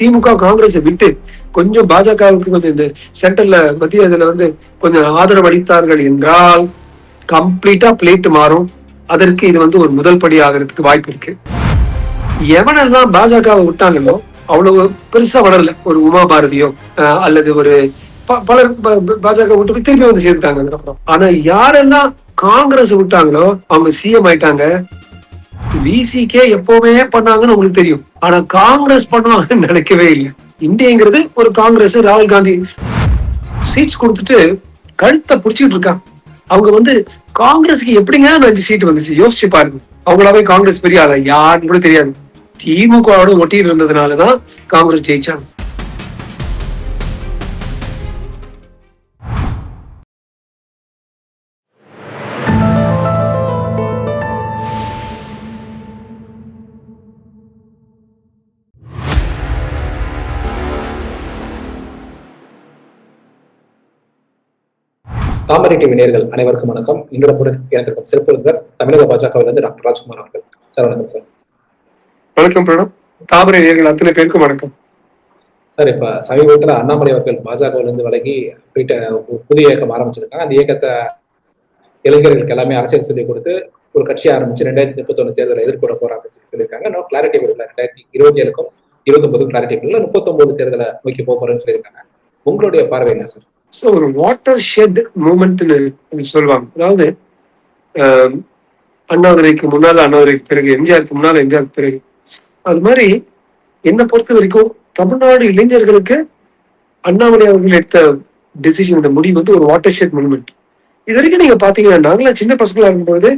திமுக காங்கிரஸை விட்டு கொஞ்சம் பாஜகவுக்கு கொஞ்சம் இந்த சென்ட்ரல்ல மத்திய இதுல கொஞ்சம் ஆதரவு அளித்தார்கள் என்றால் கம்ப்ளீட்டா பிளேட் மாறும். அதற்கு இது ஒரு முதல் படி ஆகிறதுக்கு வாய்ப்பு இருக்கு. எவனெல்லாம் பாஜகவை விட்டாங்களோ அவ்வளவு பெருசா வளரல. ஒரு உமா பாரதியோ அல்லது ஒரு பலர் பாஜக விட்டு திருப்பி சேர்த்துட்டாங்க அதுக்கப்புறம். ஆனா யாரெல்லாம் காங்கிரஸ் விட்டாங்களோ அவங்க சிஎம் ஆயிட்டாங்க. விசிகே எப்பவுமே பண்ணாங்கன்னு உங்களுக்கு தெரியும். ஆனா காங்கிரஸ் பண்ணுவாங்கன்னு நினைக்கவே இல்லை. இந்தியங்கிறது ஒரு காங்கிரஸ், ராகுல் காந்தி சீட்ஸ் கொடுத்துட்டு கழுத்தை புடிச்சிட்டு இருக்காங்க. அவங்க காங்கிரஸுக்கு எப்படிங்க 5 சீட் வந்துச்சு யோசிச்சு பாருங்க. அவங்களாவே காங்கிரஸ் பெரிய ஆளா யாருன்னு கூட தெரியாது. திமுகவோட ஒட்டிட்டு இருந்ததுனாலதான் காங்கிரஸ் ஜெயிச்சாங்க. தாமரை டிவி நேயர்கள் அனைவருக்கும் வணக்கம். இன்றுடன் இணைந்திருக்கும் சிறப்பு விருந்தினர் தமிழக பாஜகவிலிருந்து டாக்டர் ராஜ்குமார் அவர்கள். சார் வணக்கம். சார் வணக்கம். பிரணம். தாமரை நேயர்கள் அத்தனை பேருக்கும் வணக்கம். சார், இப்ப சமீபத்துல அண்ணாமலை அவர்கள் பாஜகவிலிருந்து விலகி புதிய இயக்கம் ஆரம்பிச்சிருக்காங்க. அந்த இயக்கத்தை இளைஞர்களுக்கு எல்லாமே அரசியல் சொல்லிக் கொடுத்து ஒரு கட்சி ஆரம்பிச்சு 2031 தேர்தலை எதிர்கொள்ள போறாங்க சொல்லியிருக்காங்க. இன்னும் கிளாரிட்டி கொடுக்கல. 2027க்கும் 29 கிளாரிட்டி கொடுக்கல. 39 தேர்தலை நோக்கி போறேன்னு சொல்லியிருக்காங்க. உங்களுடைய பார்வை என்ன சார்? ஒரு வாட்டர் ஷெட் மூமெண்ட்னு சொல்லுவாங்க. அதாவது அண்ணாதுரைக்கு முன்னால, அண்ணாதுரைக்கு பிறகு, எம்ஜிஆருக்கு முன்னால, எம்ஜிஆருக்கு பிறகு, அது மாதிரி என்னை பொறுத்த வரைக்கும் தமிழ்நாடு இளைஞர்களுக்கு அண்ணாமலை அவர்கள் எடுத்த டிசிஷன், இந்த முடிவு ஒரு வாட்டர் ஷெட் மூவ்மெண்ட். இது வரைக்கும் நீங்க பாத்தீங்கன்னா நாங்களாம் சின்ன பசங்களா இருக்கும்போது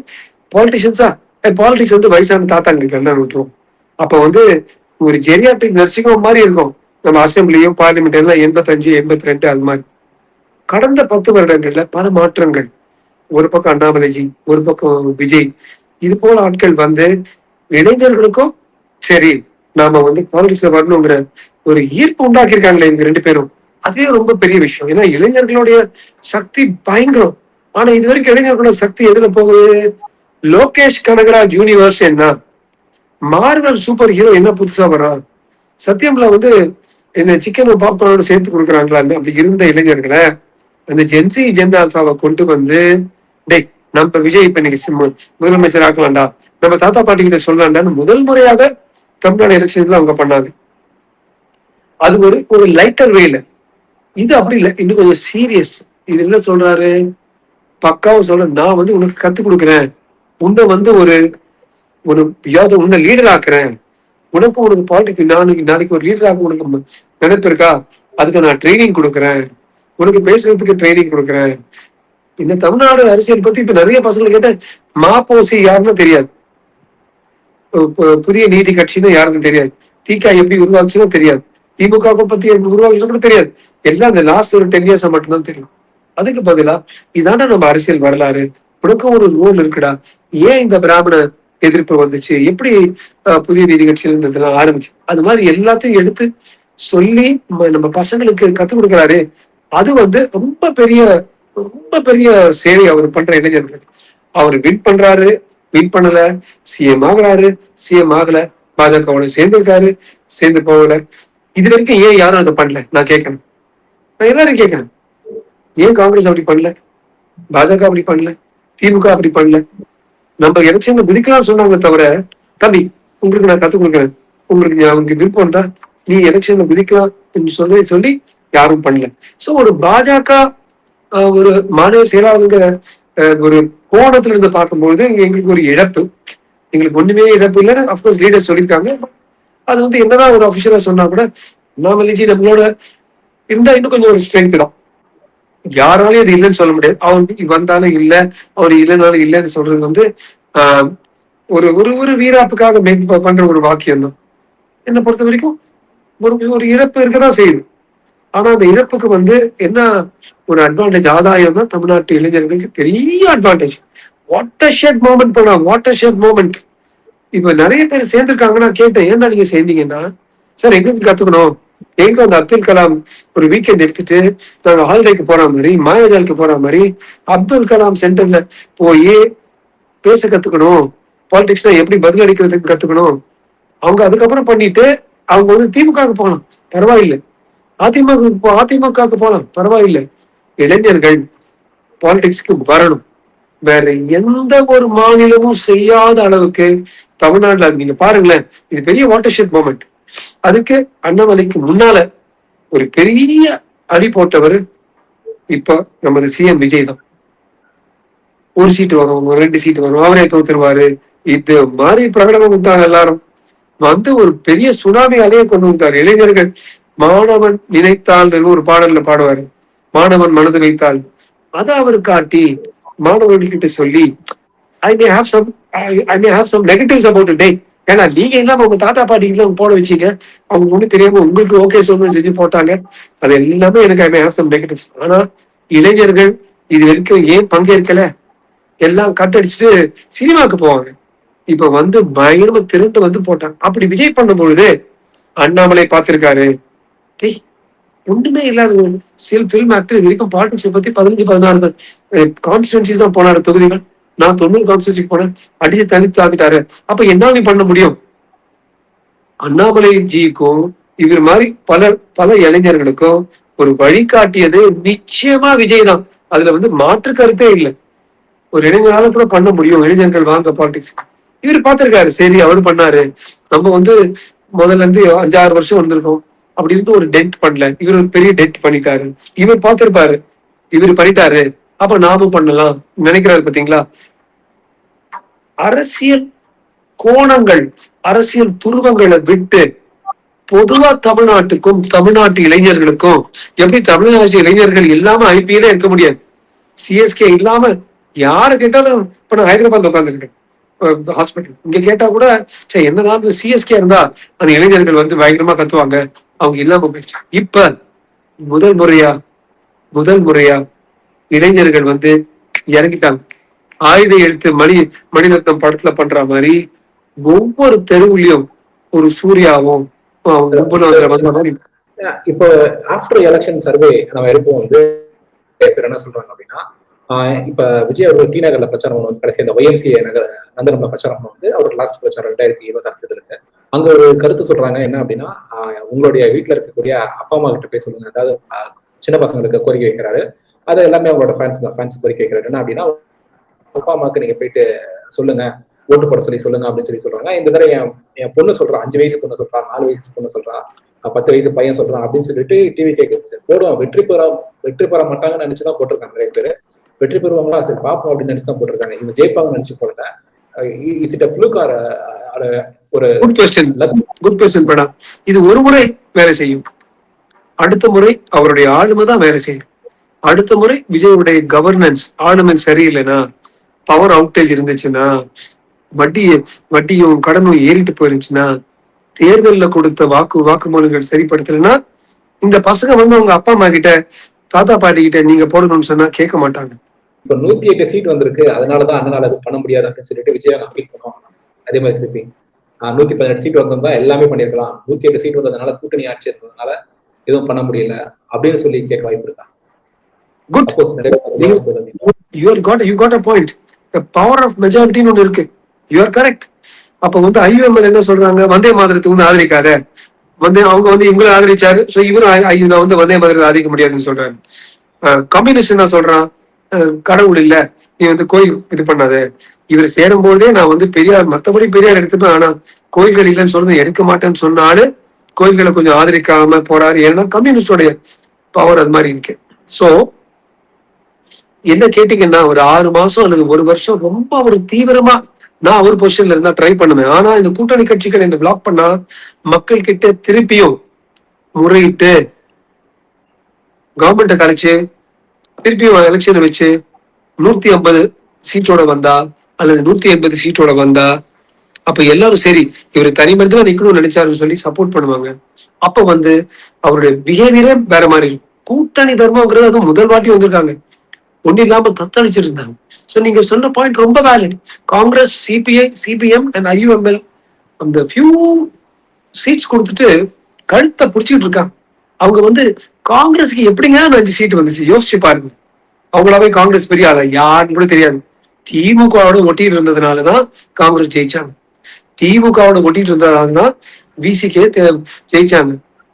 பாலிடிக்ஸ் வயசான தாத்தாங்களுக்கு எல்லாம் விட்டுருவோம். அப்ப ஒரு ஜெரியாட்ரிக் நர்சிங் ஹோம் மாதிரி இருக்கும். நம்ம அசம்பிளியும் பார்லிமெண்ட் எல்லாம் 85, 82 அது மாதிரி. கடந்த 10 வருடங்கள்ல பல மாற்றங்கள். ஒரு பக்கம் அண்ணாமலைஜி, ஒரு பக்கம் விஜய், இது போல ஆட்கள் இளைஞர்களுக்கும் சரி நாம பாலிடிக்ஸ்ல வரணுங்கிற ஒரு ஈர்ப்பு உண்டாக்கியிருக்காங்களே இவங்க 2 பேரும். அதுவே ரொம்ப பெரிய விஷயம். ஏன்னா இளைஞர்களுடைய சக்தி பயங்கரம். ஆனா இது வரைக்கும் இளைஞர்களோட சக்தி எதுல போகுது? லோகேஷ் கனகராஜ் யூனிவர்ஸ் என்ன, மார்வல் சூப்பர் ஹீரோ என்ன புதுசா வரா, சத்தியம்ல இந்த சிக்கன் பாப்கார்னோட சேர்த்து கொடுக்குறாங்களான்னு அப்படி இருந்த இளைஞர்களை அந்த ஜென்சி ஜென் ஆல்பாவை கொண்டு டேய் நம்ம விஜய் இப்ப இன்னைக்கு முதலமைச்சர் ஆக்கலாம்டா, நம்ம தாத்தா பாட்டி கிட்ட சொல்லலாம்டான்னு முதல் முறையாக தமிழ்நாடு எலெக்ஷன்ல அவங்க பண்ணாங்க. அது ஒரு லைட்டர் வேல. இது அப்படி இல்லை, இன்னும் கொஞ்சம் சீரியஸ். இது என்ன சொல்றாரு? பக்காவும் சொல்ற, நான் உனக்கு கத்து கொடுக்குறேன், உன்னை உன்னை லீடர் ஆக்குறேன், உனக்கு பாலிடிக்ஸ் நாளைக்கு ஒரு லீடர் ஆக உனக்கு நினைப்பு இருக்கா, அதுக்கு நான் ட்ரைனிங் கொடுக்குறேன், உனக்கு பேசுறதுக்கு ட்ரைனிங் கொடுக்குறேன். இந்த தமிழ்நாடு அரசியல் பத்தி இப்ப நிறைய பசங்களை கேட்ட மாப்போசி யாருன்னு தெரியாது, புதிய நீதி கட்சின்னு யாருக்கும் தெரியாது, திக எப்படி உருவாச்சுன்னு தெரியாது, திமுக பத்தி எப்படி உருவாச்சுன்னு கூட தெரியாது. எல்லாம் இந்த லாஸ்ட் ஒரு 10 இயர்ஸ் மட்டும்தான் தெரியும். அதுக்கு பதிலா இதாண்டா நம்ம அரசியல் வரலாறு, உனக்கும் ஒரு ரோல் இருக்குடா, ஏன் இந்த பிராமண எதிர்ப்பு வந்துச்சு, எப்படி புதிய நீதி கட்சியில இருந்ததுலாம் ஆரம்பிச்சு, அது மாதிரி எல்லாத்தையும் எடுத்து சொல்லி நம்ம பசங்களுக்கு கத்துக் கொடுக்குறாரு. அது ரொம்ப பெரிய சேவை அவர் பண்ற இளைஞர்களுக்கு. அவர் வின் பண்றாரு, வின் பண்ணல, சிஎம் ஆகுறாரு, சிஎம் ஆகல, பாஜகவோட சேர்ந்திருக்காரு, சேர்ந்து போகல. இது வரைக்கும் ஏன் யாரும் அதை பண்ணல? நான் கேட்கிறேன், நான் எல்லாரும் கேட்கிறேன். ஏன் காங்கிரஸ் அப்படி பண்ணல, பாஜக அப்படி பண்ணல, திமுக அப்படி பண்ணல? நம்ம எலெக்ஷன்ல குதிக்கலாம் சொன்னாங்களே தவிர, தம்பி உங்களுக்கு நான் கத்துக் கொடுக்குறேன், உங்களுக்கு விருப்பம் இருந்தா நீ எலெக்ஷன்ல குதிக்கலாம் சொல்லி யாரும் பண்ணல. சோ ஒரு பாஜக ஒரு மாநில செயலாளருங்கிற ஒரு கோணத்துல இருந்து பார்க்கும்போது எங்களுக்கு ஒரு இழப்பு. எங்களுக்கு ஒண்ணுமே இழப்பு இல்லைன்னு அப்கோர்ஸ் லீடர் சொல்லியிருக்காங்க. அது என்னதான் ஒரு அபிஷியலா சொன்னா கூட அண்ணாமலைஜி நம்மளோட இருந்தா இன்னும் கொஞ்சம் ஒரு ஸ்ட்ரென்த் தான். யாராலையும் அது இல்லைன்னு சொல்ல முடியாது. அவன் வந்தாலும் இல்ல, அவர் இல்லைனாலும் இல்லைன்னு சொல்றது ஒரு ஒரு வீராப்புக்காக பண்ற ஒரு வாக்கியம் தான். என்னை பொறுத்த வரைக்கும் ஒரு இழப்பு இருக்கதான் செய்யுது. ஆனா அந்த இழப்புக்கு என்ன ஒரு அட்வான்டேஜ், ஆதாயம்னா தமிழ்நாட்டு இளைஞர்களுக்கு பெரிய அட்வான்டேஜ். வாட்டர் ஷெட் மூமெண்ட் பண்ணா, வாட்டர் ஷெட் மூமெண்ட். இப்ப நிறைய பேர் சேர்ந்திருக்காங்கன்னா கேட்டேன், ஏன்னா நீங்க சேர்ந்தீங்கன்னா, சார் எங்களுக்கு கத்துக்கணும், எங்க அந்த அப்துல் கலாம் ஒரு வீக்கெண்ட் எடுத்துட்டு நாங்க ஹாலிடேக்கு போற மாதிரி, மாயாஜாலுக்கு போற மாதிரி அப்துல் கலாம் சென்டர்ல போய் பேச கத்துக்கணும், பாலிடிக்ஸ் தான் எப்படி பதில் அளிக்கிறதுக்கு கத்துக்கணும். அவங்க அதுக்கப்புறம் பண்ணிட்டு அவங்க வந்து திமுகவுக்கு போகலாம், பரவாயில்லை. அதிமுகவுக்கு போகலாம், பரவாயில்லை. இளைஞர்கள் பாலிடிக்ஸ்க்கு வரணும். வேற எந்த ஒரு மாநிலமும் செய்யாத அளவுக்கு தமிழ்நாட்டுல அது நீங்க பாருங்களேன், இது பெரிய வாட்டர் ஷெட் மூமெண்ட். அதுக்கு அண்ணாமலைக்கு முன்னால ஒரு பெரிய அடி போட்டவர் இப்ப நமது சிஎம் விஜய் தான். ஒரு சீட்டு வரும், 2 சீட்டு வரும், அவரே தோத்துருவாரு. இது மாதிரி பிரகடனம் கொடுத்தாங்க எல்லாரும். வந்து ஒரு பெரிய சுனாமி அலையை கொண்டு வந்தார். இளைஞர்கள் மாணவன் நினைத்தால் ஒரு பாடல்ல பாடுவாரு, மாணவன் மனது வைத்தால். அதை அவர் காட்டி மாணவர்கிட்ட சொல்லி I may have some negatives about டே. ஏன்னா நீங்க இல்லாம உங்க தாத்தா பாட்டிக்கு போட வச்சீங்க, அவங்க ஒண்ணு தெரியாம உங்களுக்கு ஓகே சொல்லணும்னு செஞ்சு போட்டாங்க. அது எல்லாமே எனக்கு ஐ மே ஹேவ் சம் நெகட்டிவ்ஸ். ஆனா இளைஞர்கள் இது வரைக்கும் ஏன் பங்கேற்கல? எல்லாம் கட்டடிச்சுட்டு சினிமாவுக்கு போவாங்க. இப்ப வந்து பயங்கரமா திரண்டு வந்து போட்டாங்க. அப்படி விஜய் பண்ணும் பொழுது அண்ணாமலை பார்த்திருக்காரு, ஒண்ணுமே இல்லாத பிலிம் ஆக்டர் இது வரைக்கும் பாலிடிக்ஸ் பத்தி 15-16 கான்ஸ்டிடுவன்சிஸ் தான் போனாரு, தொகுதிகள். நான் 90 கான்ஸ்டிடுவன்சிக்கு போனேன், அடிச்சு தனித்து ஆக்கிட்டாரு. அப்ப என்ன நீ பண்ண முடியும்? அண்ணாமலை ஜிக்கும் இவர் மாதிரி பல இளைஞர்களுக்கும் ஒரு வழிகாட்டியது நிச்சயமா விஜய் தான். அதுல வந்து மாற்று கருத்தே இல்லை. ஒரு இளைஞரால கூட பண்ண முடியும், இளைஞர்கள் வாங்க பாலிடிக்ஸ். இவர் பார்த்திருக்காரு, சரி அவரு பண்ணாரு. நம்ம வந்து முதல்ல இருந்து 5-6 வருஷம் வந்திருக்கோம், அப்படி இருந்து ஒரு டென்ட் பண்ணல. இவர் ஒரு பெரிய டென்ட் பண்ணிட்டாரு. இவர் பார்த்திருப்பாரு, இவர் பண்ணிட்டாரு, அப்ப நாமும் பண்ணலாம் நினைக்கிறாரு. பாத்தீங்களா? அரசியல் கோணங்கள், அரசியல் துருவங்களை விட்டு பொதுவா தமிழ்நாட்டுக்கும் தமிழ்நாட்டு இளைஞர்களுக்கும், எப்படி தமிழ்நாட்டு இளைஞர்கள் இல்லாம ஐபிஎல்லே இருக்க முடியாது, சிஎஸ்கே இல்லாம யாரு கேட்டாலும். இப்ப நான் ஹைதராபாத்ல உட்காந்துருக்கேன் ஹாஸ்பிட்டல், இங்க கேட்டா கூட சரி என்னதான் சிஎஸ்கே இருந்தா அந்த இளைஞர்கள் வந்து பயங்கரமா கத்துவாங்க, அவங்க இல்லாம போயிடுச்சு. இப்ப முதல் முறையா இளைஞர்கள் வந்து இறங்கிட்டாங்க. ஆயுத எழுத்து மணிரத்னம் படத்துல பண்ற மாதிரி ஒவ்வொரு தெருவுலயும் ஒரு சூர்யாவும் இப்போ ஆஃப்டர் எலெக்ஷன் சர்வே நம்ம எடுப்போம் வந்து என்ன சொல்றாங்க அப்படின்னா, இப்ப விஜய் அவர்கள் டி நகர்ல பிரச்சாரம் வந்து கடைசி அந்த ஒய்எம்சிஏ நகர் நந்தனம்ல பிரச்சாரம் வந்து அவரோட லாஸ்ட் பிரச்சாரம் 2026 இருக்கு. அங்க ஒரு கருத்து சொல்றாங்க என்ன அப்படின்னா, உங்களுடைய வீட்டுல இருக்கக்கூடிய அப்பா அம்மா கிட்ட போய் சொல்லுங்க. அதாவது சின்ன பசங்களுக்கு கோரிக்கை வைக்கிறாரு, அது எல்லாமே அவங்களோட ஃபேன்ஸ் கோரிக்கை வைக்கிறாரு. என்ன அப்படின்னா, அப்பா அம்மாவுக்கு நீங்க போயிட்டு சொல்லுங்க, ஓட்டு போட சொல்லுங்க அப்படின்னு சொல்றாங்க. இந்த தடவை என் பொண்ணு சொல்றான், 5 வயசு பொண்ணு சொல்றான், 4 வயசு பொண்ணு சொல்றான், 10 வயசு பையன் சொல்றான் அப்படின்னு சொல்லிட்டு டிவி கேட்க போடுவோம். வெற்றி பெற மாட்டாங்கன்னு நினைச்சுதான் போட்டிருக்காங்க நிறைய பேர். வெற்றி பெறுவாங்களா, சரி பாப்போம் அப்படின்னு நினைச்சுதான் போட்டிருக்காங்க. இவங்க ஜெயிப்பாங்க நினைச்சு போடல. Is it a fluke or ஒரு குட் क्वेश्चन மேடம். இது ஒரு முறை வேலை செய்யும், அடுத்த முறை அவருடைய ஆளுமை தான் வேலை செய்யும். அடுத்த முறை விஜயுடைய கவர்னன்ஸ் ஆளுமை சரியில்லைன்னா, பவர் அவுட்டேஜ் இருந்துச்சுன்னா, வட்டியும் கடனும் ஏறிட்டு போயிருந்துச்சுன்னா, தேர்தலில் கொடுத்த வாக்குமூலங்கள் சரிப்படுத்தலைன்னா, இந்த பசங்க வந்து அவங்க அப்பா அம்மா கிட்ட தாத்தா பாட்டி கிட்ட நீங்க போடணும்னு சொன்னா கேட்க மாட்டாங்க. இப்ப 108 சீட் வந்திருக்கு, அதனாலதான் அதனால அது பண்ண முடியாது அப்படின்னு சொல்லிட்டு விஜய் அப்பீல் பண்ணுவோம். அதே மாதிரி திருப்பி 118 சீட் வந்திருந்தா எல்லாமே பண்ணிருக்கலாம், 108 சீட் வந்ததுனால கூட்டணி ஆட்சி இருந்ததுனால எதுவும் பண்ண முடியல அப்படின்னு சொல்லி கேட்க வாய்ப்பு இருக்கா? Good, you got a point. The power of majority ஒன்னு இருக்கு. You are correct. அப்ப வந்து IUML என்ன சொல்றாங்க, வந்தே மாதரத்துக்கு வந்து ஆதரிக்காத, அவங்க வந்து இவங்களை ஆதரிச்சாரு, சோ இவரும் வந்து வந்தே மாதரத்தை ஆதரிக்க முடியாதுன்னு சொல்றாரு. கம்யூனிஸ்ட் என்ன சொல்றான், கடவுள் இல்ல, நீ வந்து கோயில் இது பண்ணாது. இவர் சேரும் போதே நான் வந்து பெரியார், மத்தபடி பெரியார் எடுத்துப்பேன், ஆனா கோயில்கள் இல்லைன்னு சொல்றது எடுக்க மாட்டேன்னு சொன்னாரு. கோயில்களை கொஞ்சம் ஆதரிக்காம போறாரு, ஏன்னா கம்யூனிஸ்டோடைய பவர் அது மாதிரி இருக்கு. சோ என்ன கேட்டீங்கன்னா, ஒரு 6 மாசம் அல்லது 1 வருஷம் ரொம்ப ஒரு தீவிரமா நான் ஒரு பொசிஷன்ல இருந்தா ட்ரை பண்ணுவேன். ஆனா இந்த கூட்டணி கட்சிகள் என்ன பிளாக் பண்ணா மக்கள் கிட்ட திருப்பியும் முறையிட்டு கவர்மெண்ட்டை கலைச்சு திருப்பியும் எலெக்ஷனை வச்சு 150 சீட்டோட வந்தா அல்லது 180 சீட்டோட வந்தா, அப்ப எல்லாரும் சரி இவர் தனி மனிதனா நிக்கணும்னு நினைச்சாருன்னு சொல்லி சப்போர்ட் பண்ணுவாங்க. அப்ப வந்து அவருடைய பிஹேவியரே வேற மாதிரி. கூட்டணி தர்மங்கிறது அதுவும் முதல் வாட்டி வந்திருக்காங்க, ஒண்ணு இல்லாம தத்தளிச்சிட்டு இருந்தாங்க. சோ நீங்க சொன்ன பாயிண்ட் ரொம்ப valid. Congress, CBI, CPM and IUML அந்த ஃபியூ சீட்ஸ் கொடுத்துட்டு கழுத்தை புடிச்சிட்டு இருக்காங்க. அவங்க வந்து காங்கிரஸுக்கு எப்படிங்க 5 சீட் வந்துச்சு யோசிச்சு பாருங்க. அவங்களாவே காங்கிரஸ் பெரிய ஆளா யாருன்னு கூட தெரியாது. திமுகவோட ஒட்டிட்டு இருந்ததுனாலதான் காங்கிரஸ் ஜெயிச்சாங்க. திமுகவோட ஒட்டிட்டு இருந்ததுனாலதான் விசிகே ஜெயிச்சாங்க.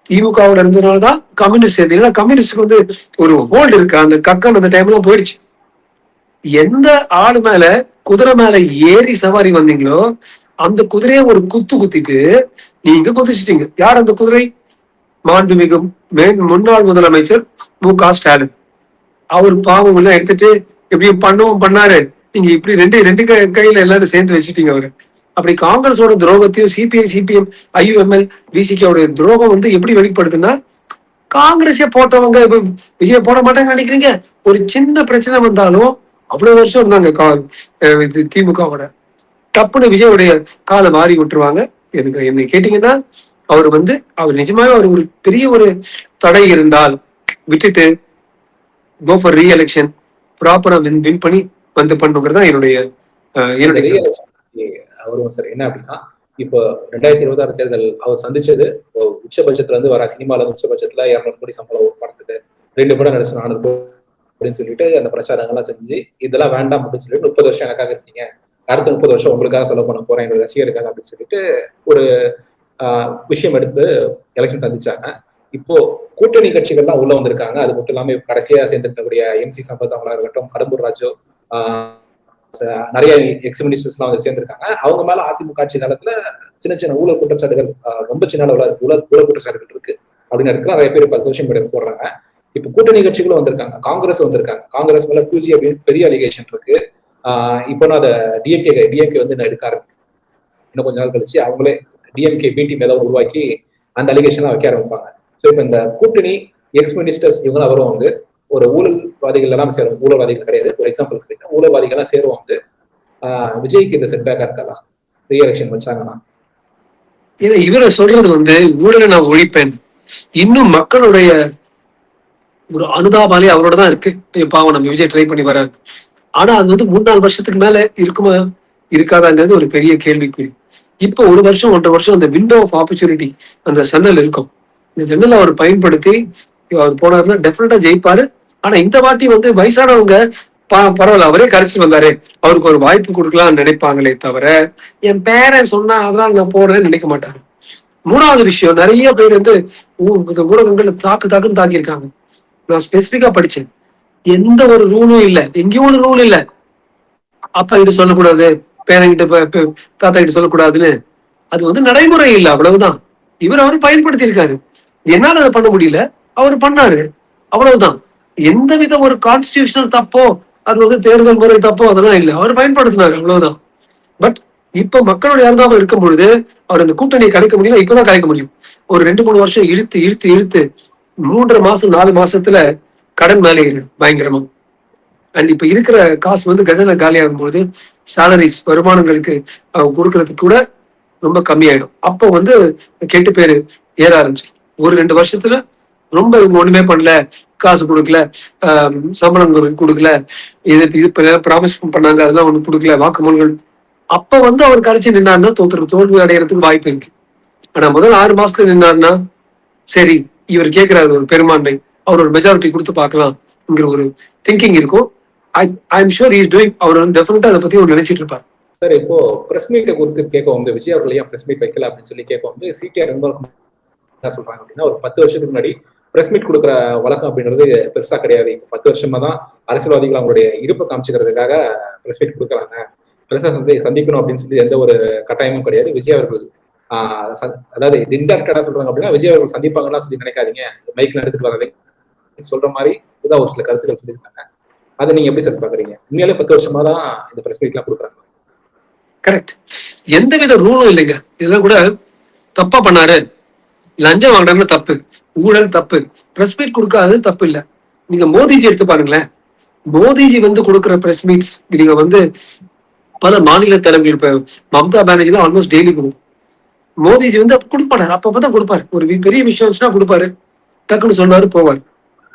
திமுகவோட இருந்ததுனாலதான் கம்யூனிஸ்ட் சேர்ந்தீங்கன்னா கம்யூனிஸ்டுக்கு வந்து ஒரு ஹோல்டு இருக்கு. அந்த கக்கன் அந்த டைம்ல போயிடுச்சு. எந்த ஆடு மேல குதிரை மேல ஏறி சவாரி வந்தீங்களோ அந்த குதிரையை ஒரு குத்து குத்திட்டு நீங்க குதிச்சிட்டீங்க. யார் அந்த குதிரை? மாண்புமிகு முன்னாள் முதலமைச்சர் மு.க. ஸ்டாலின். அவர் பாவம் எல்லாம் எடுத்துட்டு எப்படியும் பண்ணாரு. நீங்க இப்படி ரெண்டு கையில எல்லாரும் சேர்ந்து வச்சுட்டீங்க அவரு. அப்படி காங்கிரஸோட துரோகத்தையும் சிபிஐ சிபிஎம் ஐயுஎம்எல் விசிகேவோட துரோகம் வந்து எப்படி வெளிப்படுதுன்னா, காங்கிரஸே போட்டவங்க இப்ப விஜய் போட மாட்டாங்கன்னு நினைக்கிறீங்க? ஒரு சின்ன பிரச்சனை வந்தாலும் அவ்வளவு வருஷம் இருந்தாங்க திமுகவோட. தப்புன்னு விஜயோடைய காலை மாறி விட்டுருவாங்க. என்னை கேட்டீங்கன்னா அவர் நிஜமாவே அவர் ஒரு பெரிய ஒரு தடை இருந்தால் விட்டுட்டு கோ ஃபார் ரீ எலெக்ஷன், ப்ராப்பரா வின் பண்ணி பண்ணுங்கிறது தான் என்னுடைய அவரும் சார். என்ன அப்படின்னா, இப்போ 2026 தேர்தல் அவர் சந்திச்சது உச்சபட்சத்துல இருந்து வர சினிமால உச்சபட்சத்துல 200 கோடி சம்பளம் ஒரு படத்துக்கு 2 படம் நடிச்சு 400 கோடி அப்படின்னு சொல்லிட்டு அந்த பிரச்சாரங்கள்லாம் செஞ்சு இதெல்லாம் வேண்டாம் அப்படின்னு சொல்லிட்டு 30 வருஷம் எனக்காக இருக்கீங்க, அடுத்த 30 வருஷம் உங்களுக்காக செலவு பண்ண போறேன் என்னோட ரசிகருக்காக அப்படின்னு சொல்லிட்டு ஒரு விஷயம் எடுத்து எலெக்ஷன் சந்திச்சாங்க. இப்போ கூட்டணி கட்சிகள்லாம் உள்ள வந்திருக்காங்க. அது மட்டும் இல்லாம கடைசியா சேர்ந்திருக்கக்கூடிய எம்சி சம்பத் அவங்களா இருக்கட்டும், கடம்பூர் ராஜு, நிறைய எக்ஸ் மினிஸ்டர்ஸ் எல்லாம் வந்து சேர்ந்திருக்காங்க. அவங்க மேல அதிமுக ஆட்சி காலத்துல சின்ன சின்ன ஊழல் குற்றச்சாட்டுகள், ரொம்ப சின்ன அளவுல ஊழல் குற்றச்சாட்டுகள் இருக்கு அப்படின்னு இருக்கு. நிறைய பேர் சோசியல் மீடியா போடுறாங்க. இப்ப கூட்டணி கட்சிகளும் வந்திருக்காங்க, காங்கிரஸ் வந்திருக்காங்க. காங்கிரஸ் மேல 2G அப்படின்னு பெரிய அலிகேஷன் இருக்கு. இப்போ நான் அதை டிஎம்கே வந்து நான் எடுக்க ஆரம்பிச்சேன். இன்னும் கொஞ்ச நாள் கழிச்சு அவங்களே டிஎம்கே பி டீம் ஏதாவது உருவாக்கி அந்த அலிகேஷன் வைக்க ஆரம்பிப்பாங்க. ஸோ இப்போ இந்த கூட்டணி எக்ஸ் மினிஸ்டர்ஸ் இவங்க அவரும் வந்து ஒரு ஊழல்வாதிகள் எல்லாம் சேரும். ஊழல்வாதிகள் கிடையாது, ஒரு எக்ஸாம்பிள் சொல்லிட்டேன். ஊழல்வாதிகள் எல்லாம் சேருவோம் வந்து விஜய்க்கு இந்த செட்பேக்கா இருக்காதா ரீ எலெக்ஷன் வச்சாங்கன்னா? ஏன்னா இவரை சொல்றது வந்து ஊழலை நான் ஒழிப்பேன், இன்னும் மக்களுடைய ஒரு அனுதாபாலே அவரோட தான் இருக்கு. பாவம் நம்ம விஜய் ட்ரை பண்ணி வராரு. ஆனா அது வந்து 3-4 வருஷத்துக்கு மேல இருக்குமா இருக்காதாங்கிறது ஒரு பெரிய கேள்விக்குறி. இப்ப 1 வருஷம் 1.5 வருஷம் அந்த விண்டோ ஆஃப் ஆப்பர்ச்சுனிட்டி, அந்த ஜன்னல் இருக்கும். இந்த ஜன்னல் அவர் பயன்படுத்தி அவர் போனாருன்னா டெஃபினட்டா ஜெயிப்பாரு. ஆனா இந்த வாட்டி வந்து வயசானவங்க பரவாயில்ல அவரே கரைச்சிட்டு வந்தாரு, அவருக்கு ஒரு வாய்ப்பு கொடுக்கலாம்னு நினைப்பாங்களே தவிர என் பேரன் சொன்னா அதனால நான் போடுறேன்னு நினைக்க மாட்டாங்க. 3வது விஷயம், நிறைய பேர் வந்து ஊடகங்கள்ல தாக்குன்னு தாக்கியிருக்காங்க. நான் ஸ்பெசிபிக்கா படிச்சேன். எந்த ஒரு ரூலும் இல்ல, எங்கேயும் ஒரு ரூல் இல்ல. அப்பா கிட்ட சொல்லக்கூடாது, பேரங்கிட்ட தாத்தா கிட்ட சொல்லக்கூடாதுன்னு. அது வந்து நடைமுறை இல்லை, அவ்வளவுதான். அவர் பயன்படுத்தி இருக்காரு. என்னால அதை பண்ண முடியல, அவர் பண்ணாரு, அவ்வளவுதான். எந்தவித ஒரு கான்ஸ்டிடியூஷனல் தப்போ அது வந்து தேர்தல் முறை தப்போ அதெல்லாம் இல்லை, அவர் பயன்படுத்தினாரு, அவ்வளவுதான். பட் இப்ப மக்களுடைய அனுதாபம் இருக்கும் பொழுது அவர் அந்த கூட்டணியை கலைக்க முடியல. இப்பதான் கலைக்க முடியும். ஒரு 2-3 வருஷம் இழுத்து 3.5 மாசம் 4 மாசத்துல கடன் மேலே பயங்கரமா. அண்ட் இப்ப இருக்கிற காசு வந்து கஜனா காலி ஆகும்போது சேலரிஸ் வருமானங்களுக்கு கொடுக்கறதுக்கு கூட ரொம்ப கம்மியாயிடும். அப்போ வந்து கெட்டு பேரு ஏற ஆரம்பிச்சு 1-2 வருஷத்துல ரொம்ப இவங்க ஒண்ணுமே பண்ணல, காசு கொடுக்கல, சம்பளம் கொடுக்கல, இது ப்ராமிஸ் பண்ணாங்க அதெல்லாம் ஒண்ணு கொடுக்கல, வாக்குமூல்கள். அப்ப வந்து அவர் கரைச்சி நின்னாருன்னா தோல்வி அடைகிறதுக்கு வாய்ப்பு இருக்கு. ஆனா முதல் 6 மாசத்துல நின்னாருன்னா சரி இவர் கேட்கிறாரு ஒரு பெரும்பான்மை, அவர் ஒரு மெஜாரிட்டி கொடுத்து பார்க்கலாம்ங்கிற ஒரு திங்கிங் இருக்கும். I am sure he is doing. அவர் டெஃபினட்டா அதை பத்தி அவர் நினைச்சிட்டு இருப்பார். சார் இப்போ பிரஸ் மீட்டை குறித்து கேட்க வந்து விஜய் அவர்கள் ஏன் பிரஸ் மீட் வைக்கல அப்படின்னு சொல்லி கேட்க வந்து சிடிஆர் என்ன சொல்றாங்க அப்படின்னா, ஒரு 10 வருஷத்துக்கு முன்னாடி பிரஸ் மீட் கொடுக்குற வழக்கம் அப்படின்றது பெருசா கிடையாது. இப்போ 10 வருஷமா தான் அரசியல்வாதிகள் அவங்களுடைய இருப்பை காமிச்சுக்கிறதுக்காக பிரஸ் மீட் கொடுக்குறாங்க. பிரஸ் சந்திக்கணும் அப்படின்னு சொல்லி எந்த ஒரு கட்டாயமும் கிடையாது. விஜய் அவர்கள் அதாவது இன்டெரக்டா சொல்றாங்க அப்படின்னா விஜய் அவர்கள் சந்திப்பாங்கன்னா சொல்லி நினைக்காதீங்க, மைக்ல எடுத்துட்டு வரதை சொல்ற மாதிரி இதான் ஒரு சில கருத்துக்கள் சொல்லியிருக்காங்க. அதை நீங்க எப்படி சார் பாக்குறீங்க? உண்மையாலே 10 வருஷமா தான் இந்த பிரஸ் மீட் எல்லாம் கொடுக்குறாங்க. கரெக்ட், எந்தவித ரூலும் இல்லைங்க. இதெல்லாம் கூட தப்பா பண்ணாரு, லஞ்சம் வாங்கினா தப்பு, ஊழல் தப்பு, பிரஸ் மீட் கொடுக்காது தப்பு இல்ல. நீங்க மோடிஜி எடுத்து பாருங்களேன். மோடிஜி வந்து கொடுக்குற பிரஸ் மீட்ஸ் நீங்க வந்து பல மாநில தலைவர்கள், இப்ப மம்தா பானர்ஜி ஆல்மோஸ்ட் டெய்லி கொடுக்கும். மோடிஜி வந்து கொடுப்பாரு, அப்பதான் கொடுப்பாரு. ஒரு பெரிய விஷயம் கொடுப்பாரு, டக்குன்னு சொன்னாரு போவார்.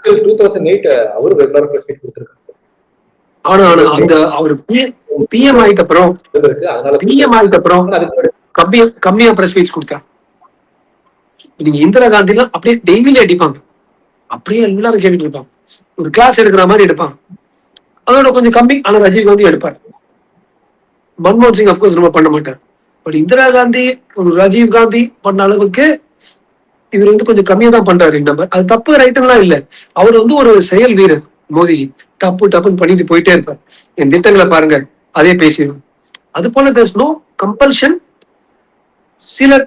2008 அவரு ரெகுலர் பிரஸ் மீட் கொடுத்திருக்காரு. ஆனா அந்த அவரு பிஎம் ஆயிட்ட அப்புறம் கம்மியா பிரஸ் மீட்ஸ் கொடுத்தாரு. நீங்க இந்திரா காந்தி எல்லாம் அப்படியே டெய்லி அடிப்பாங்க, அப்படியே எல்லாரும் கேட்டுட்டு இருப்பாங்க, ஒரு கிளாஸ் எடுக்கிற மாதிரி எடுப்பாங்க. அதோட கொஞ்சம் கம்மி. ஆனா ராஜீவ் காந்தி எடுப்பார். மன்மோகன் சிங் அப்கோர்ஸ் ரொம்ப பண்ண மாட்டார். பட் இந்திரா காந்தி ஒரு ராஜீவ் காந்தி பண்ண அளவுக்கு இவர் வந்து கொஞ்சம் கம்மியா தான் பண்றாரு நம்ம. அது தப்பு ரைட்டுலாம் இல்ல. அவர் வந்து ஒரு செயல் வீரர் மோடிஜி. டப்புன்னு பண்ணிட்டு போயிட்டே இருப்பார். என் திட்டங்களை பாருங்க, அதே பேசிடுவோம். அது போல there's no கம்பல்ஷன். சிலர்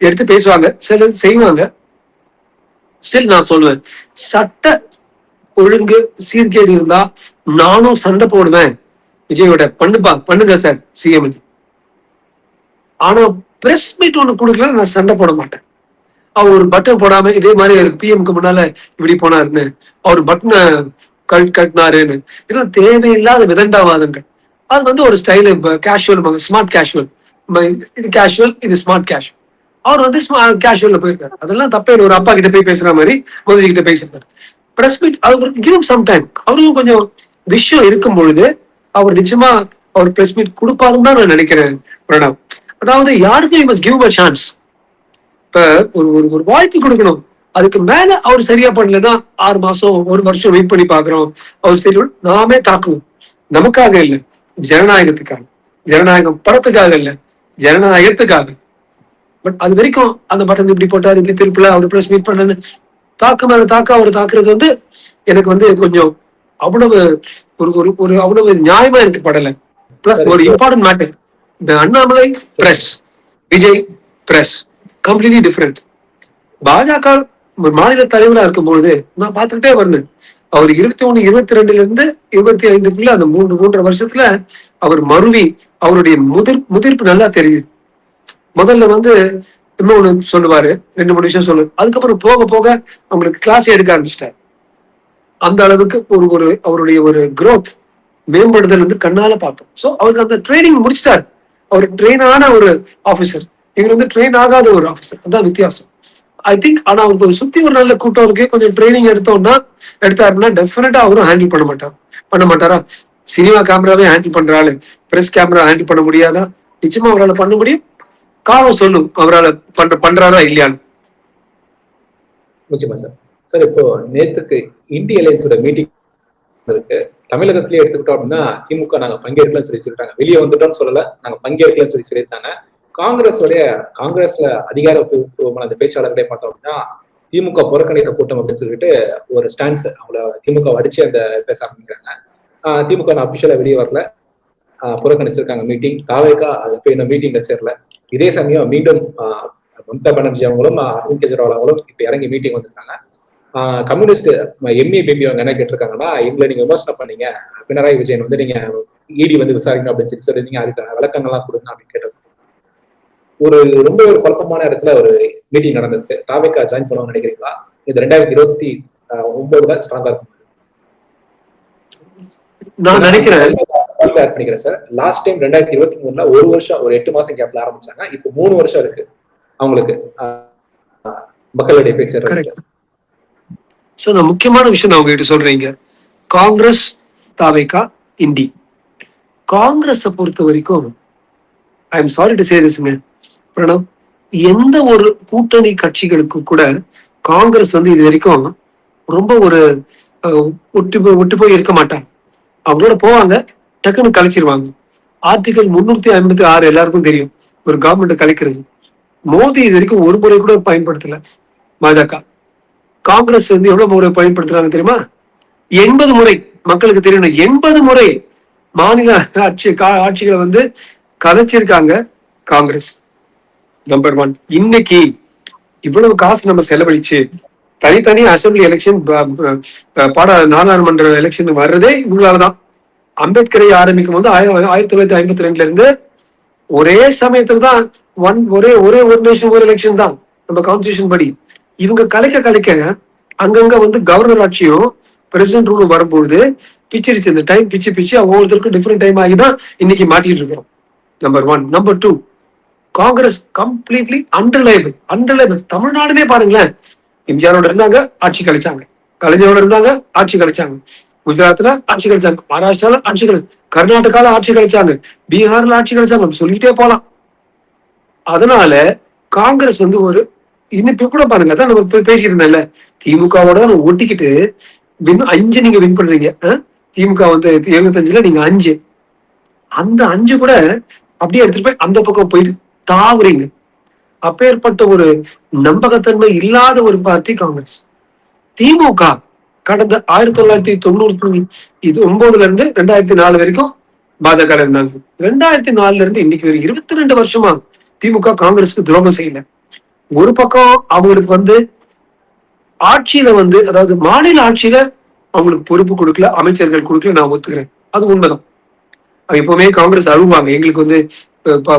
எடுத்து பேசுவாங்க, சிலர் செய்வாங்க. ஸ்டில் நான் சொல்லுவேன், சட்ட ஒழுங்கு சீர்கேடு இருந்தா நானும் சண்டை போடுவேன். விஜயோட பண்ணுங்க சார் சிஎம். ஆனா பிரஸ் மீட் ஒண்ணு கொடுக்கல, நான் சண்டை போட மாட்டேன். அவர் ஒரு பட்டன் போடாம இதே மாதிரி பிஎம்க்கு முன்னால இப்படி போனாருன்னு, அவர் பட்டனை கட்டினாருன்னு, இதெல்லாம் தேவையில்லாத விதண்டாவாதங்கள். அது வந்து ஒரு ஸ்டைலு, கேஷுவல், ஸ்மார்ட் கேஷுவல். இது கேஷுவல், இது ஸ்மார்ட் கேஷுவல். அவர் வந்து கேஷுவல்ல போயிருக்காரு. அதெல்லாம் தப்பே. ஒரு அப்பா கிட்ட போய் பேசுற மாதிரி மோடி கிட்ட பேசிருக்காரு. பிரஸ் மீட் அவருக்கு கிவ் சம் டைம். அவருக்கும் கொஞ்சம் விஷயம் இருக்கும் பொழுது அவர் நிச்சயமா அவர் பிரஸ் மீட் கொடுப்பாருன்னு தான் நான் நினைக்கிறேன் பிரணவ். அதாவது யாருக்கும் you must give a chance. இப்ப ஒரு ஒரு வாய்ப்பு கொடுக்கணும். அதுக்கு மேல அவர் சரியா பண்ணலன்னா 6 மாசம் 1 வருஷம் வெயிட் பண்ணி பாக்குறோம். அவர் சரி நாமே தாக்குவோம். நமக்காக இல்ல, ஜனநாயகத்துக்காக. ஜனநாயகம் படத்துக்காக இல்ல, ஜனநாயகத்துக்காக. பட் அது வரைக்கும் அந்த பட்டன் இப்படி போட்டாரு, இப்படி திருப்பல, அவர் பிரஸ் மீட் பண்ணு தாக்கு மேல தாக்க அவர் தாக்குறது வந்து எனக்கு வந்து கொஞ்சம் அவ்வளவு ஒரு ஒரு ஒரு அவ்வளவு நியாயமா எனக்கு படல. பிளஸ் ஒரு இம்பார்ட்டன்ட் மேட்டர், இந்த Annamalai press, Vijay press completely different. பாஜக மாநில தலைவரா இருக்கும்பொழுது நான் பார்த்துக்கிட்டே வரேன். அவர் 21, 22 இருந்து 25க்குள்ள அந்த 3.5 வருஷத்துல அவர் மருவி அவருடைய முதிர்ப்பு நல்லா தெரியுது. முதல்ல வந்து இன்னொன்னு சொல்லுவாரு, 2-3 விஷயம் சொல்லு. அதுக்கப்புறம் போக போக அவங்களுக்கு கிளாஸ் எடுக்க ஆரம்பிச்சிட்டாரு. அந்த அளவுக்கு ஒரு ஒரு அவருடைய ஒரு growth மேம்படுதல் வந்து கண்ணால பார்த்தோம். சோ அவருக்கு அந்த ட்ரைனிங் முடிச்சிட்டாரு. அவர் ட்ரெயின் ஆன ஒரு ஆபீசர், இவர் வந்து ட்ரெயின் ஆகாத ஒரு ஆபீசர். அதான் வித்தியாசம் ஐ திங்க். ஆனா அவருக்கு ஒரு சுத்தி ஒரு நல்ல கூட்டம் இருக்கு. கொஞ்சம் ட்ரைனிங் எடுத்தாருன்னா டெஃபினட்டா அவரும் ஹேண்டில் பண்ண மாட்டாரா? சினிமா கேமராவே ஹேண்டில் பண்ற ஆளு பிரஸ் கேமரா ஹேண்டில் பண்ண முடியாதா? நிச்சயமா அவரால் பண்ண முடியும். காலம் சொல்லும் அவரால் பண்றாரா இல்லையான்னு. நிச்சயமா சார். சார் இப்போ நேத்துக்கு இந்திய அலையன்ஸோட மீட்டிங் இருக்கு. தமிழகத்திலேயே எடுத்துக்கிட்டோம் அப்படின்னா திமுக நாங்க பங்கேற்கலன்னு சொல்லிட்டாங்க. வெளியே வந்துட்டோம்னு சொல்லல, நாங்க பங்கேற்கலன்னு சொல்லியிருந்தாங்க. காங்கிரஸ்ல அதிகாரப்பூர்வமான அந்த பேச்சாளர்களே பார்த்தோம் அப்படின்னா திமுக புறக்கணித்த கூட்டம் அப்படின்னு சொல்லிட்டு ஒரு ஸ்டாண்ட்ஸ் அவங்கள திமுக அடிச்சு அந்த பேச ஆரம்பிக்கிறாங்க. திமுக அபிஷியலா வெளியே வரல, புறக்கணிச்சிருக்காங்க மீட்டிங். தாவேகா அது போய் இந்த மீட்டிங்ல சேரல. இதே சமயம் மீண்டும் மம்தா பானர்ஜி அவங்களும் அரவிந்த் கெஜ்ரிவால் அவங்களும் இப்ப இறங்கி மீட்டிங் வந்திருக்காங்க. கம்யூனிஸ்ட் எம்ஏ பேபி அவங்க என்ன கேட்டிருக்காங்கன்னா, எங்களை நீங்க விமர்சனம் பண்ணீங்க, பினராயி விஜயன் வந்து நீங்க இடி வந்து விசாரிக்கணும் அப்படின்னு சொல்லிருந்தீங்க, அதுக்கான விளக்கங்கள்லாம் கொடுங்க அப்படின்னு கேட்டது. ஒரு ரொம்ப ஒரு குழப்பமான இடத்துல ஒரு மீட்டிங் நடந்திருக்கு. தாவேகா ஜாயின் பண்ணுவாங்க நினைக்கிறீங்களா? இது 2029 ஸ்ட்ராங்கா இருக்கும். நான் நினைக்கிறேன் சார். லாஸ்ட் டைம் 2023 1 வருஷம் ஒரு 8 மாசம் கேப்ல ஆரம்பிச்சாங்க. இப்போ 3 வருஷம் இருக்கு அவங்களுக்கு மக்களிடையே பேசுறது. சோ நான் முக்கியமான விஷயம் நான் உங்ககிட்ட சொல்றீங்க. Congress, Thaveka, INDI. காங்கிரஸை பொறுத்த வரைக்கும் I am sorry to say திஸ்ங்க பிரணவ், எந்த ஒரு கூட்டணி கட்சிகளுக்கு கூட காங்கிரஸ் வந்து இது வரைக்கும் ரொம்ப ஒரு ஒட்டு போய் இருக்க மாட்டாங்க. அவங்களோட போவாங்க, டக்குன்னு கழிச்சிருவாங்க. ஆர்டிகல் 356 எல்லாருக்கும் தெரியும், ஒரு கவர்மெண்ட் கலைக்கிறது. மோடி இது வரைக்கும் ஒரு முறை கூட பயன்படுத்தல. பாஜக, காங்கிரஸ் வந்து எவ்வளவு முறை பயன்படுத்துறாங்க தெரியுமா? 80 முறை. மக்களுக்கு தெரியணும், 80 முறை மாநில ஆட்சிகளை வந்து கலைச்சிருக்காங்க காங்கிரஸ். நம்பர் 1. இன்னைக்கு இவ்வளவு காசு நம்ம செலவழிச்சு தனித்தனி அசம்பிளி எலெக்ஷன், நாடாளுமன்ற எலெக்ஷன் வர்றதே இவங்களாலதான். அம்பேத்கரை ஆரம்பிக்கும் போது 1952 இருந்து ஒரே சமயத்துல தான் ஒரே ஒரு நேஷன் ஒரு எலெக்ஷன் தான் நம்ம கான்ஸ்டியூஷன் படி. இவங்க கலைக்க அங்கங்க வந்து கவர்னர் ஆட்சியும் பிரசிடென்ட் ரூலும் வரும்போது பிச்சிருச்சு. இந்த டைம் பிச்சு ஒவ்வொருத்தருக்கும் டிஃப்ரெண்ட் டைம் ஆகிதான் இன்னைக்கு மாட்டிட்டு இருக்கிறோம். Number 1. Number 2, Congress completely unreliable. தமிழ்நாடுனே பாருங்களேன், எம்ஜிஆரோட இருந்தாங்க, ஆட்சி கழிச்சாங்க. கலைஞரோட இருந்தாங்க, ஆட்சி கழிச்சாங்க. குஜராத்ல ஆட்சி கழிச்சாங்க, மகாராஷ்டிரால ஆட்சி கர்நாடகால ஆட்சி கழிச்சாங்க, பீகார்ல ஆட்சி கழிச்சாங்க, சொல்லிட்டே போலாம். அதனால காங்கிரஸ் வந்து ஒரு இன்னும் கூட பாருங்க, அதான் நம்ம பேசிட்டு இருந்தேன்ல, திமுகவோட ஒட்டிக்கிட்டு 5 நீங்க வின் பண்றீங்க. திமுக வந்து 75ல நீங்க 5, அந்த 5 கூட அப்படியே எடுத்துட்டு போய் அந்த பக்கம் போயிட்டு தாவுறீங்க. அப்பேற்பட்ட ஒரு நம்பகத்தன்மை இல்லாத ஒரு பார்ட்டி காங்கிரஸ். திமுக கடந்த 1999 இருந்து 2004 வரைக்கும் பாஜக இருந்தாங்க. 2004 இருந்து இன்னைக்கு வரை 22 வருஷமா திமுக காங்கிரஸுக்கு துரோகம் செய்யல. ஒரு பக்கம் அவங்களுக்கு ஆட்சியில அதாவது மாநில ஆட்சியில அவங்களுக்கு பொறுப்பு கொடுக்கல, அமைச்சர்கள் கொடுக்கல, நான் ஒத்துக்கிறேன், அது உண்மைதான். எப்பவுமே காங்கிரஸ் அழுவாங்க, எங்களுக்கு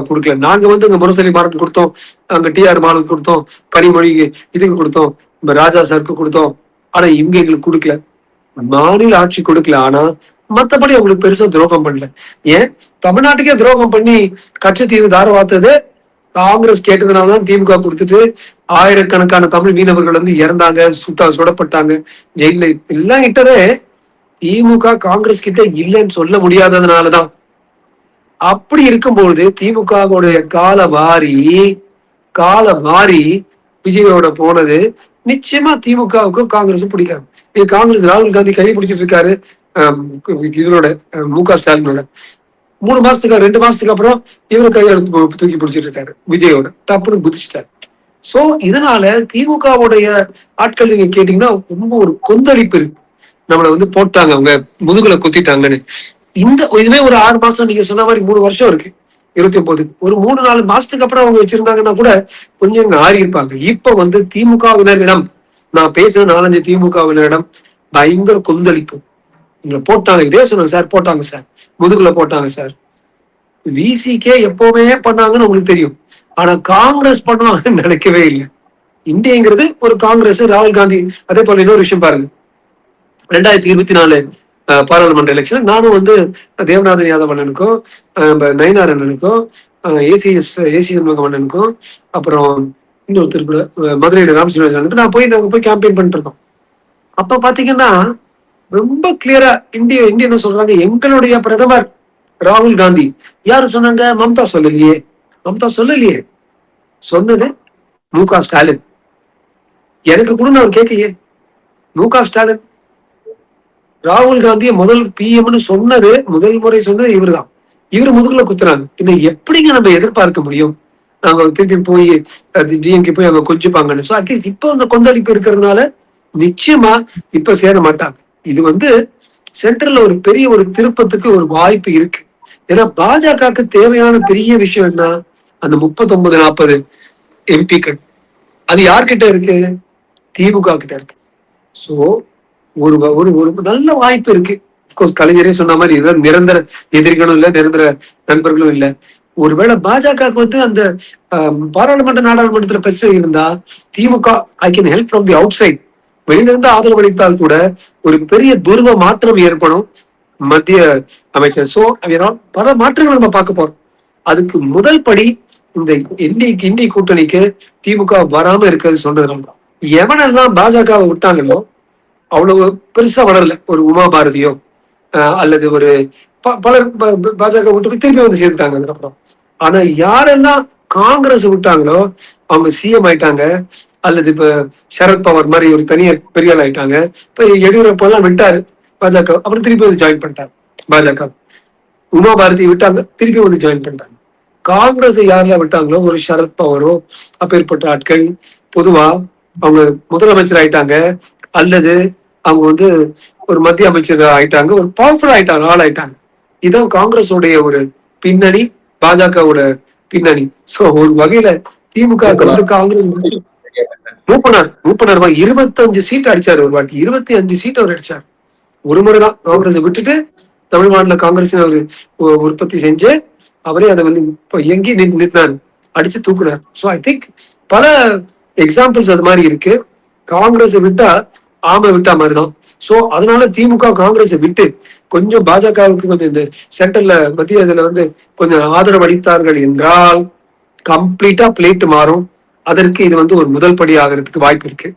கொடுக்கல. நாங்க அங்க முரசொலி மாறன் கொடுத்தோம், அங்க டிஆர் மாலுக்கு கொடுத்தோம், கனிமொழிக்கு இதுக்கு கொடுத்தோம், ராஜா சாருக்கு கொடுத்தோம், ஆனா இவங்க எங்களுக்கு கொடுக்கல. மாநில ஆட்சி கொடுக்கல, ஆனா மத்தபடி அவங்களுக்கு பெருசா துரோகம் பண்ணல. ஏன் தமிழ்நாட்டுக்கே துரோகம் பண்ணி கட்சித்தீவு தாரவாத்தது காங்கிரஸ் கேட்டதுனாலதான் திமுக கொடுத்துட்டு ஆயிரக்கணக்கான தமிழ் மீனவர்கள் இறந்தாங்க, சுடப்பட்டாங்க, ஜெயில எல்லாம் இட்டதே திமுக காங்கிரஸ் கிட்ட இல்லைன்னு சொல்ல முடியாததுனாலதான். அப்படி இருக்கும்போது திமுகவுடைய கால மாறி விஜயோட போனது நிச்சயமா திமுகவுக்கும் காங்கிரஸும் பிடிக்காது. காங்கிரஸ் ராகுல் காந்தி கை பிடிச்சிட்டு இருக்காரு இவரோட மு.க. ஸ்டாலினோட. 2 மாசத்துக்கு அப்புறம் இவரு கையெழுத்து தூக்கி பிடிச்சிட்டு இருக்காரு விஜயோட, தப்புன்னு குதிச்சிட்டாரு. சோ இதனால திமுகவுடைய ஆட்கள் நீங்க கேட்டீங்கன்னா ரொம்ப ஒரு கொந்தளிப்பு இருக்கு. நம்மள போட்டாங்க, அவங்க முதுகுல குத்திட்டாங்கன்னு. இதுவே ஒரு 6 மாசம், நீங்க சொன்ன மாதிரி 3 வருஷம் இருக்கு 29, ஒரு 3-4 மாசத்துக்கு அப்புறம் அவங்க வச்சிருந்தாங்கன்னா கூட கொஞ்சம் ஆறி இருப்பாங்க. இப்ப திமுகவினரிடம் நான் பேசுற 4-5 திமுகவினரிடம் பயங்கர கொந்தளிப்பு. எங்களை போட்டாங்க, இதே சொன்னாங்க சார், போட்டாங்க சார், முதுகுல போட்டாங்க சார். விசிகே எப்பவுமே பண்ணாங்கன்னு உங்களுக்கு தெரியும், ஆனா காங்கிரஸ் பண்ணுவாங்கன்னு நினைக்கவே இல்லை. இந்தியங்கிறது ஒரு காங்கிரஸ், ராகுல் காந்தி. அதே போல இன்னொரு விஷயம் பாருங்க, 2024 பாராளுமன்ற எலெக்ஷன் நானும் தேவநாதன் யாதவ் அண்ணனுக்கும், நயினார் அண்ணனுக்கும், ஏசி அண்ணனுக்கும், அப்புறம் இன்னொருத்தர் கூட மதுரையில ராம் சீனிவாசன் அண்ணனுக்கு நாங்க போய் கேம்பெயின் பண்ணிட்டு இருக்கோம். அப்ப பாத்தீங்கன்னா ரொம்ப கிளியரா இந்திய சொல்றாங்க, எங்களுடைய பிரதமர் ராகுல் காந்தி. யாரு சொன்னாங்க? மம்தா சொல்லலையே. சொன்னது மு.க. ஸ்டாலின். எனக்கு கூட அவர் கேட்கலையே. மு.க. ஸ்டாலின் ராகுல் காந்திய முதல் பிஎம்னு முதல் முறை சொன்னது இவருதான். இவரு முதுகுல குத்துறாங்க. பின்ன எப்படிங்க நம்ம எதிர்பார்க்க முடியும்? நாங்க திருப்பி போய் டிஎம்கே போய் அவங்க கொஞ்சிப்பாங்கன்னு. அட்லீஸ்ட் இப்ப அந்த கொந்தளிப்பு இருக்கிறதுனால நிச்சயமா இப்ப சேர மாட்டாங்க. இது சென்ட்ரல்ல ஒரு பெரிய ஒரு திருப்பத்துக்கு ஒரு வாய்ப்பு இருக்கு. ஏன்னா பாஜகவுக்கு தேவையான பெரிய விஷயம் என்ன? அந்த 39-40 எம்பிக்கள். அது யார்கிட்ட இருக்கு? திமுக கிட்ட இருக்கு. சோ ஒரு ஒரு நல்ல வாய்ப்பு இருக்கு. கலைஞரே சொன்ன மாதிரி இதுதான் நிரந்தர எதிரிகளும் இல்ல, நிரந்தர நண்பர்களும் இல்ல. ஒருவேளை பாஜகவுக்கு அந்த பாராளுமன்ற நாடாளுமன்றத்துல பிரச்சனை இருந்தா DMK I can help from the outside, வெளியிலிருந்து ஆதரவு அளித்தால் கூட ஒரு பெரிய துருவ மாற்றம் ஏற்படும் மத்திய அமைச்சர். சோ பல மாற்றங்கள் நம்ம பார்க்க போறோம். அதுக்கு முதல் படி இந்த இந்திய கூட்டணிக்கு திமுக வராம இருக்கிறது சொன்னதுனால்தான். எவனெல்லாம் பாஜகவை விட்டாங்களோ அவ்வளவு பெருசா வளரல. ஒரு உமா பாரதியோ அல்லது ஒரு பலர் பாஜக விட்டு போய் திருப்பி சேர்த்துட்டாங்க அதுக்கப்புறம். ஆனா யாரெல்லாம் காங்கிரஸ் விட்டாங்களோ அவங்க சிஎம் ஆயிட்டாங்க, அல்லது இப்ப சரத்பவார் மாதிரி ஒரு தனியார் பெரியாள் ஆயிட்டாங்க. இப்ப எடியூரப்பா எல்லாம் விட்டாரு பாஜக, அப்புறம் திருப்பி ஜாயின் பண்ணிட்டாங்க பாஜக. உமா பாரதி விட்டாங்க, திருப்பி ஜாயின் பண்ணிட்டாங்க. காங்கிரஸ் யாரெல்லாம் விட்டாங்களோ, ஒரு சரத்பவாரோ அப்பேற்பட்ட ஆட்கள் பொதுவா அவங்க முதலமைச்சர் ஆயிட்டாங்க, அல்லது அவங்க ஒரு மத்திய அமைச்சர் ஆயிட்டாங்க, ஒரு பவர்ஃபுல் ஆள் ஆயிட்டாங்க. இதான் காங்கிரஸ் உடைய ஒரு பின்னணி, பாஜகவோட பின்னணி. சோ ஒரு வகையில திமுக காங்கிரஸ் மூப்பனார் 25 சீட் அடிச்சாரு ஒரு வாட்டி. 25 சீட் அவர் அடிச்சாரு ஒரு முறைதான். காங்கிரஸை விட்டுட்டு தமிழ் மாநில காங்கிரஸ் அவரு உற்பத்தி செஞ்சு அவரே அதை இயங்கி நிறுத்தினாரு, அடிச்சு தூக்குனார். சோ ஐ திங்க் பல எக்ஸாம்பிள்ஸ் அது மாதிரி இருக்கு. காங்கிரஸை விட்டா ஆமை விட்டா மாதிரிதான். சோ அதனால திமுக காங்கிரஸை விட்டு கொஞ்சம் பாஜகவுக்கு கொஞ்சம் இந்த சென்ட்ரல்ல மத்திய இதுல கொஞ்சம் ஆதரவு அளித்தார்கள் என்றால் கம்ப்ளீட்டா பிளேட் மாறும். அதற்கு இது ஒரு முதல் படி ஆகிறதுக்கு வாய்ப்பு இருக்கு.